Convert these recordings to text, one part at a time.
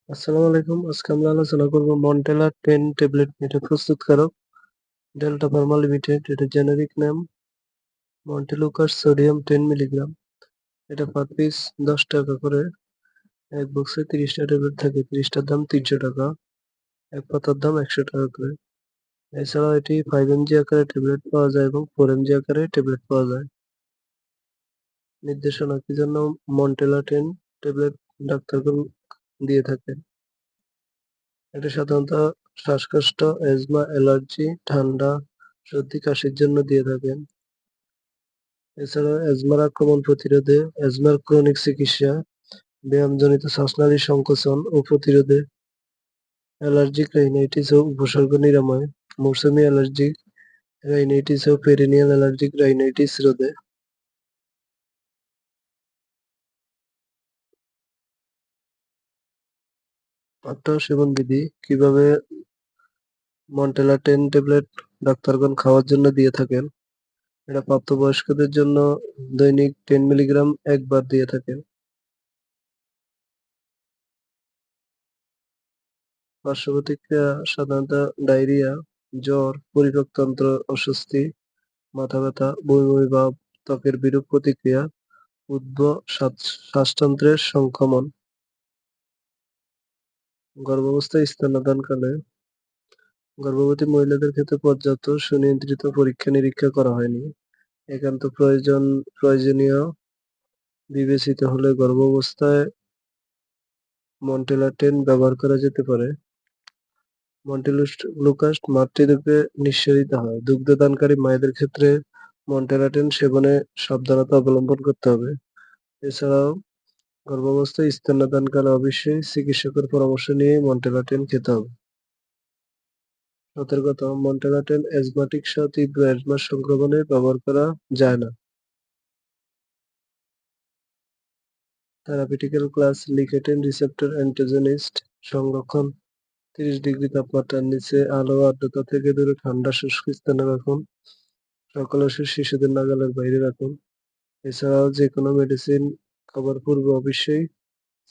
আসসালামু আলাইকুম। আজকে আমরা আলোচনা করব মন্টেলা 10 ট্যাবলেট নিয়ে। এটা প্রস্তুতকারক ডেল্টা ফার্মা লিমিটেড। এটা জেনেরিক নাম মন্টেলুকাস সোডিয়াম 10 মিলিগ্রাম। এটা পার পিস 10 টাকা করে। এক বক্সে 30টা ট্যাবলেট থাকে। 30টার দাম 300 টাকা। এক পাতার দাম 100 টাকা করে। এছাড়াও এটি 5 mg আকারে ট্যাবলেট পাওয়া যায় এবং 4 mg আকারে ট্যাবলেট পাওয়া যায়। নির্দেশনা কি জন্য মন্টেলা 10 ট্যাবলেট ডাক্তারগণ দিয়ে থাকেন? এটা সাধারণত শ্বাসকষ্ট, অ্যাজমা, অ্যালার্জি, ঠান্ডা, সর্দি, কাশির জন্য দিয়ে থাকেন। এছাড়া অ্যাজমার আক্রমণ প্রতিরোধে, অ্যাজমার ক্রনিক চিকিৎসা, ব্যায়ামজনিত শ্বাসনালীর সংকোচন ও প্রতিরোধে, অ্যালার্জিক রাইনাইটিস ও উপসর্গ নিরাময়, মৌসুমী অ্যালার্জিক রাইনাইটিস ও পেরিনিয়াল অ্যালার্জিক রাইনাইটিস রোধে। মাত্রা ও সেবন বিধি কিভাবে মন্টেলা 10 ট্যাবলেট ডাক্তারগণ খাওয়ার জন্য দিয়ে থাকেন? এটা প্রাপ্তবয়স্কদের জন্য দৈনিক 10 মিলিগ্রাম একবার দিয়ে থাকেন। পার্শ্ব প্রতিক্রিয়া সাধারণত ডায়রিয়া, জ্বর, পরিপাকতন্ত্র অস্বস্তি, মাথা ব্যথা, বমি বমি ভাব, ত্বকের বিরূপ প্রতিক্রিয়া, উদ্ভব শ্বাসতন্ত্রের সংক্রমণ। গর্ভাবস্থায় স্তন্যদানকালে গর্ভবতী মহিলাদের ক্ষেত্রে পর্যাপ্ত সুনিয়ন্ত্রিত পরীক্ষা নিরীক্ষা করা হয়নি। একান্ত প্রয়োজনীয় বিবেচিত হলে গর্ভাবস্থায় মন্টেলা 10 ব্যবহার করা যেতে পারে। মন্টেলুকাস মাতৃদুগ্ধে নিঃসরিত হয়। দুগ্ধদানকারী মায়েদের ক্ষেত্রে মন্টেলা 10 সেবনে সাবধানতা অবলম্বন করতে হবে। এছাড়াও গর্ভাবস্থায় স্তন্যদানকালে অবশ্যই চিকিৎসকের পরামর্শ নিয়ে মন্টেলা 10 খেতে হবে। সতর্কতা: মন্টেলা 10 অ্যাজমাটিক সহ তীব্র অ্যাজমার সংক্রমণে ব্যবহার করা যায় না। Therapeutical class: leukotriene receptor antagonist. সংরক্ষণ: 30 ডিগ্রি তাপমাত্রার নিচে, আলো ও আর্দ্রতা থেকে দূরে, ঠান্ডা শুষ্ক স্থানে রাখুন। সকল ওষুধ শিশুদের নাগালের বাইরে রাখুন। এছাড়াও যে কোনো মেডিসিন খাবার পূর্বে অবশ্যই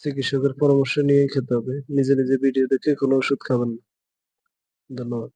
চিকিৎসকের পরামর্শ নিয়েই খেতে হবে। নিজে নিজে ভিডিও দেখে কোনো ওষুধ খাবেন না। ধন্যবাদ।